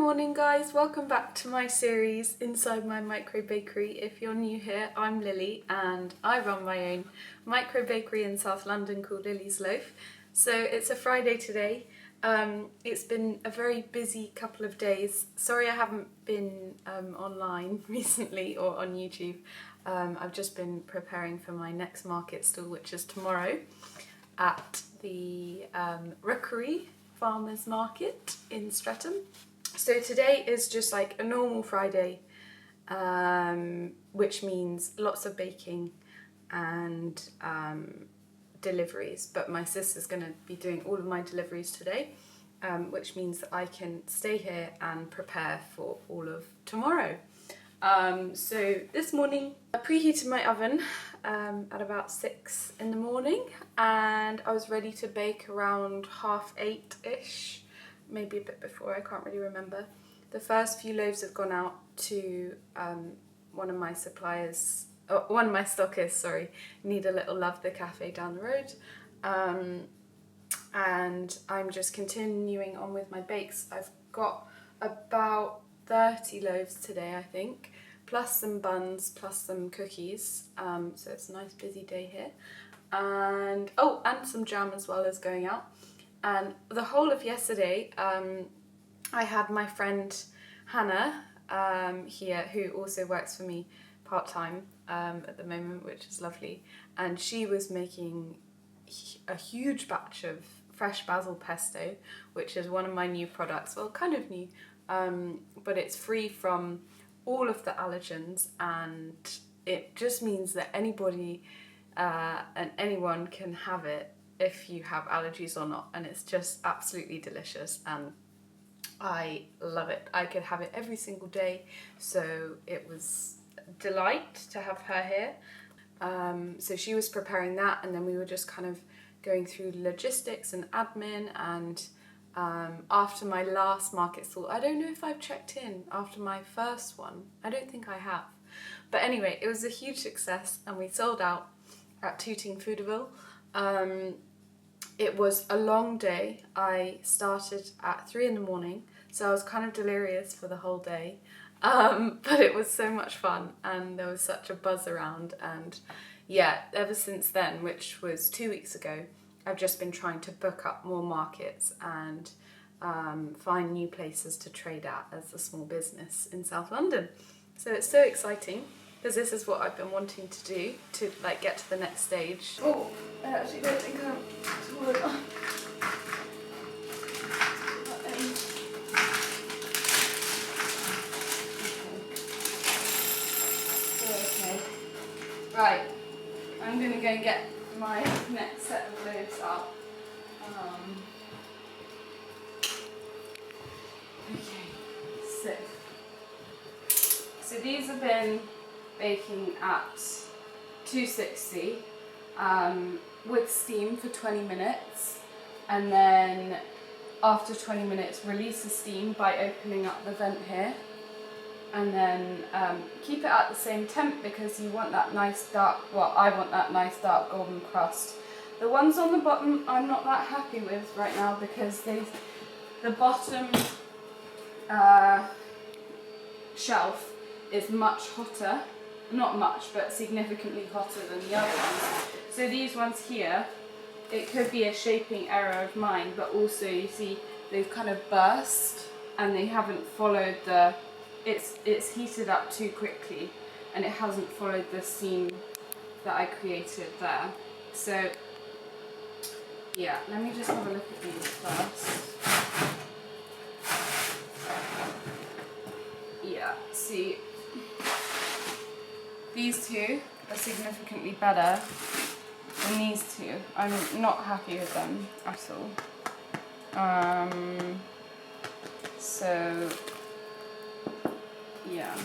morning guys, welcome back to my series Inside My Micro Bakery. If you're new here, I'm Lily and I run my own micro bakery in South London called Lily's Loaf. So it's a Friday today. It's been a very busy couple of days. Sorry I haven't been online recently or on YouTube. I've just been preparing for my next market stall, which is tomorrow at the Rookery Farmers Market in Streatham. So today is just like a normal Friday, which means lots of baking and deliveries, but my sister's going to be doing all of my deliveries today, which means that I can stay here and prepare for all of tomorrow. So this morning I preheated my oven at about 6 in the morning, and I was ready to bake around 7:30ish, maybe a bit before, I can't really remember. The first few loaves have gone out to one of my suppliers, one of my stockists, sorry, Need a Little Love, the cafe down the road. And I'm just continuing on with my bakes. I've got about 30 loaves today, I think, plus some buns, plus some cookies. So it's a nice busy day here. And and some jam as well is going out. And the whole of yesterday, I had my friend Hannah here, who also works for me part-time at the moment, which is lovely. And she was making a huge batch of fresh basil pesto, which is one of my new products. Well, kind of new, but it's free from all of the allergens, and it just means that anybody and anyone can have it if you have allergies or not, and it's just absolutely delicious and I love it. I could have it every single day, so it was a delight to have her here. So she was preparing that, and then we were just kind of going through logistics and admin. And after my last market stall, I don't know if I've checked in after my first one, I don't think I have, but anyway, it was a huge success and we sold out at Tooting Foodaville. It was a long day. I started at 3 in the morning, so I was kind of delirious for the whole day, but it was so much fun and there was such a buzz around. And yeah, ever since then, which was 2 weeks ago, I've just been trying to book up more markets and find new places to trade at as a small business in South London. So it's so exciting, because this is what I've been wanting to do, to like get to the next stage. Oh, I actually don't think I'm tall enough. Okay. Right, I'm going to go and get my next set of loaves out. Okay, so these have been baking at 260 with steam for 20 minutes, and then after 20 minutes release the steam by opening up the vent here, and then keep it at the same temp because you want that nice dark, well, I want that nice dark golden crust. The ones on the bottom I'm not that happy with right now because the bottom shelf is much hotter. Not much, but significantly hotter than the other ones. So these ones here, it could be a shaping error of mine, but also you see they've kind of burst and they haven't followed the, it's heated up too quickly and it hasn't followed the seam that I created there. So yeah, let me just have a look at these first. Yeah, see, these two are significantly better than these two. I'm not happy with them at all. So yeah,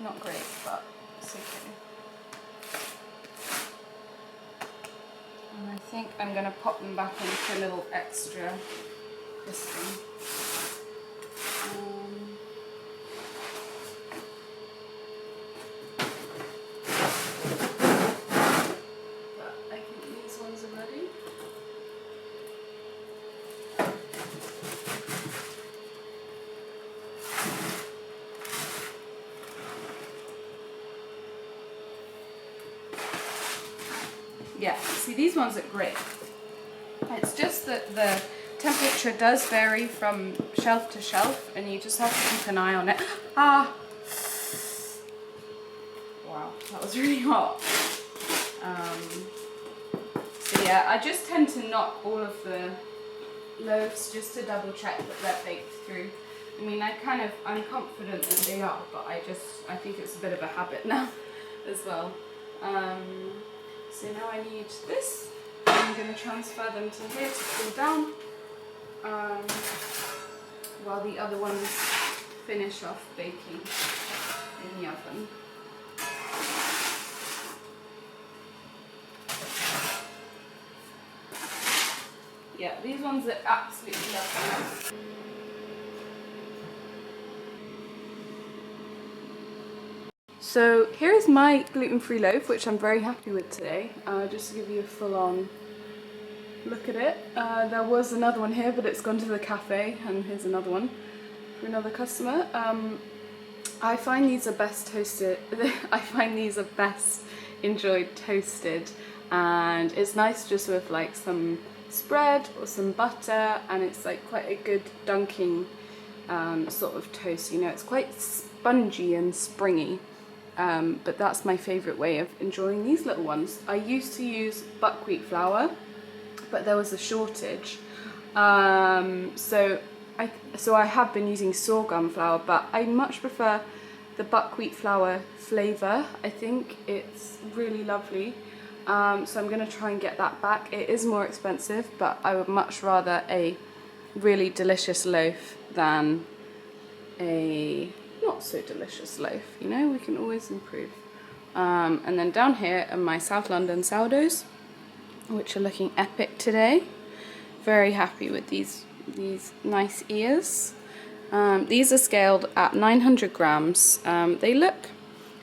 not great, but it's okay. And I think I'm going to pop them back in for a little extra this thing. Yeah, see, these ones look great. It's just that the temperature does vary from shelf to shelf, and you just have to keep an eye on it. Ah! Wow, that was really hot. So yeah, I just tend to knock all of the loaves just to double check that they're baked through. I mean, I'm confident that they are, but I think it's a bit of a habit now as well. So now I need this. I'm going to transfer them to here to cool down, while the other ones finish off baking in the oven. Yeah, these ones are absolutely lovely. So here's my gluten-free loaf, which I'm very happy with today. Just to give you a full-on look at it. There was another one here, but it's gone to the cafe, and here's another one for another customer. I find these are best toasted. I find these are best enjoyed toasted, and it's nice just with like some spread or some butter, and it's like quite a good dunking sort of toast. You know, it's quite spongy and springy. But that's my favourite way of enjoying these little ones. I used to use buckwheat flour, but there was a shortage. So I have been using sorghum flour, but I much prefer the buckwheat flour flavour. I think it's really lovely. So I'm going to try and get that back. It is more expensive, but I would much rather a really delicious loaf than a not so delicious loaf. You know, we can always improve. And then down here are my South London sourdoughs, which are looking epic today. Very happy with these nice ears. These are scaled at 900 grams. They look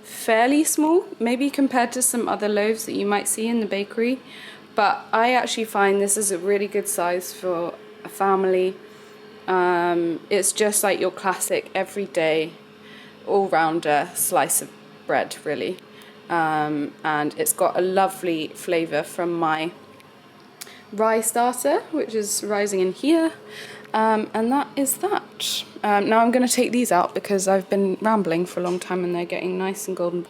fairly small, maybe compared to some other loaves that you might see in the bakery, but I actually find this is a really good size for a family. It's just like your classic everyday all-rounder slice of bread, really. And it's got a lovely flavour from my rye starter, which is rising in here. And that is that. Now I'm going to take these out because I've been rambling for a long time and they're getting nice and golden.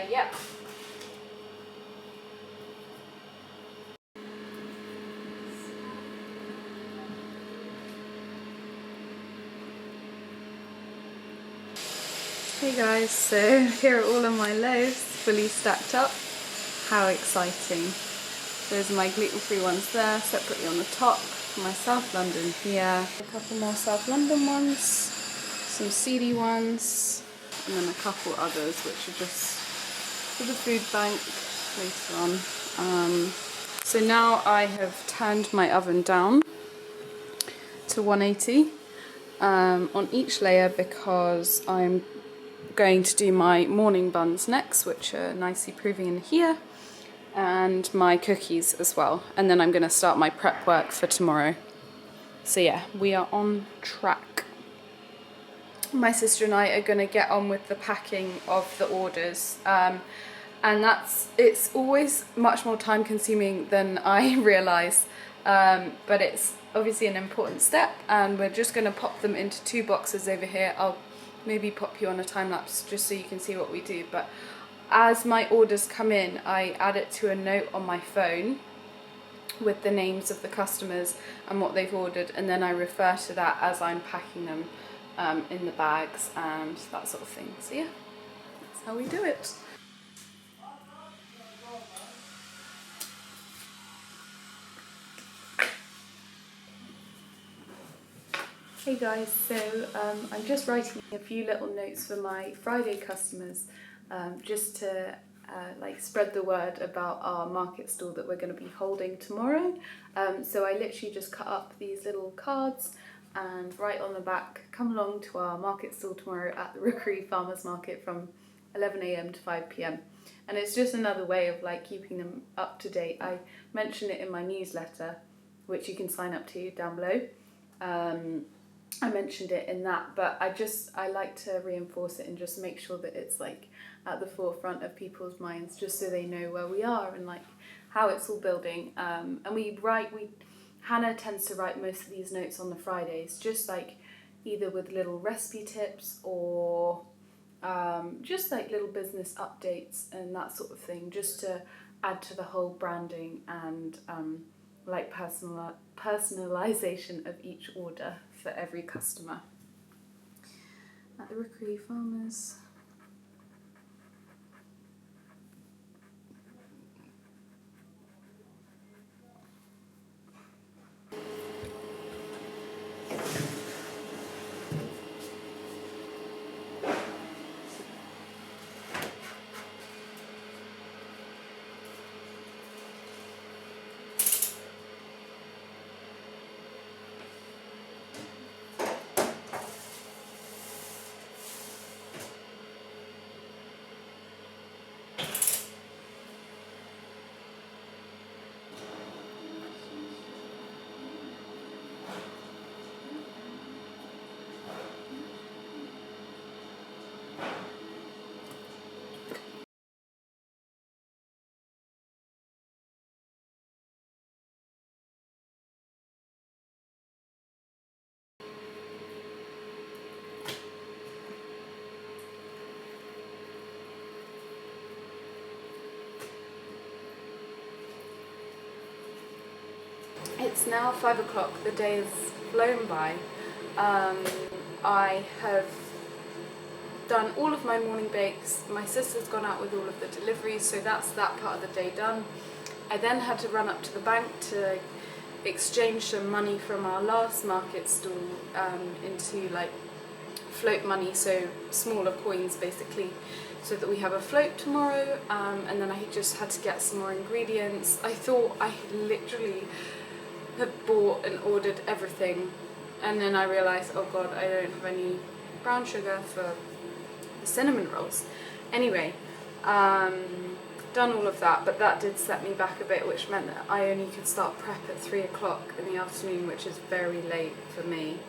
Yeah. Hey guys, so here are all of my loaves fully stacked up. How exciting. There's my gluten-free ones there, separately on the top. My South London here. A couple more South London ones, some seedy ones, and then a couple others which are just for the food bank later on. So now I have turned my oven down to 180 on each layer because I'm going to do my morning buns next, which are nicely proving in here, and my cookies as well, and then I'm going to start my prep work for tomorrow. So yeah, we are on track. My sister and I are going to get on with the packing of the orders, and it's always much more time consuming than I realise, but it's obviously an important step, and we're just going to pop them into 2 boxes over here. I'll maybe pop you on a time lapse just so you can see what we do, but as my orders come in, I add it to a note on my phone with the names of the customers and what they've ordered, and then I refer to that as I'm packing them in the bags and that sort of thing. So yeah, that's how we do it. Hey guys, so I'm just writing a few little notes for my Friday customers, just to like spread the word about our market stall that we're going to be holding tomorrow. So I literally just cut up these little cards and write on the back, come along to our market stall tomorrow at the Rookery Farmers Market from 11 a.m. to 5 p.m. And it's just another way of like keeping them up to date. I mention it in my newsletter, which you can sign up to down below. I mentioned it in that, but I like to reinforce it and just make sure that it's like at the forefront of people's minds, just so they know where we are and like how it's all building. And Hannah tends to write most of these notes on the Fridays, just like either with little recipe tips or just like little business updates and that sort of thing, just to add to the whole branding and like personalisation of each order for every customer. At the Rookery Farmers. It's now 5 o'clock, the day has flown by. I have done all of my morning bakes. My sister's gone out with all of the deliveries, so that's that part of the day done. I then had to run up to the bank to exchange some money from our last market stall into like float money, so smaller coins basically, so that we have a float tomorrow. And then I just had to get some more ingredients. I thought I literally had bought and ordered everything, and then I realised, oh god, I don't have any brown sugar for the cinnamon rolls. Anyway, done all of that, but that did set me back a bit, which meant that I only could start prep at 3 o'clock in the afternoon, which is very late for me.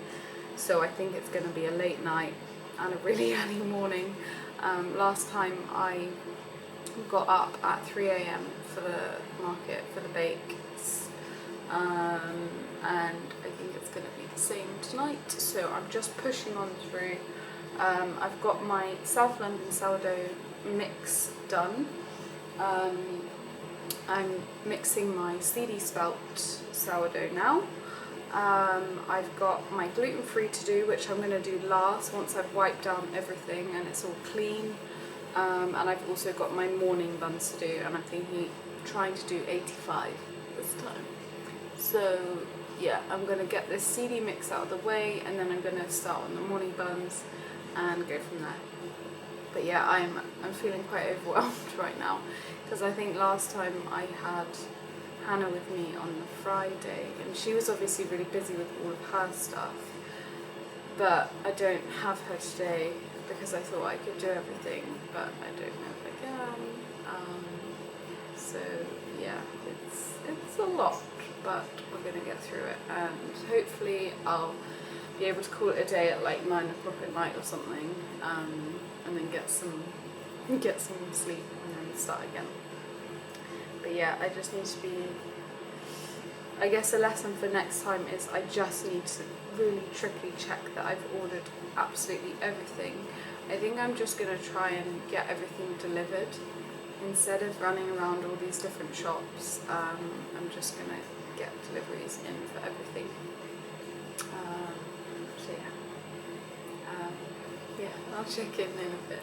So I think it's going to be a late night and a really early morning. Last time I got up at 3 a.m. for the market, for the bakes. And I think it's going to be the same tonight, so I'm just pushing on through. I've got my South London sourdough mix done. I'm mixing my seedy spelt sourdough now. I've got my gluten-free to do, which I'm going to do last once I've wiped down everything and it's all clean. And I've also got my morning buns to do, and I'm trying to do 85 this time. So yeah, I'm going to get this seedy mix out of the way, and then I'm going to start on the morning buns and go from there. But yeah, I'm feeling quite overwhelmed right now, because I think last time I had Hannah with me on the Friday, and she was obviously really busy with all of her stuff, but I don't have her today because I thought I could do everything, but I don't know if I can. So yeah, it's a lot, but we're going to get through it, and hopefully I'll be able to call it a day at like 9 o'clock at night or something, and then get some sleep and then start again. But yeah, I just need to be, I guess a lesson for next time is I just need to really triply check that I've ordered absolutely everything. I think I'm just going to try and get everything delivered instead of running around all these different shops. I'm just going to get deliveries in for everything. So yeah, I'll check in a bit.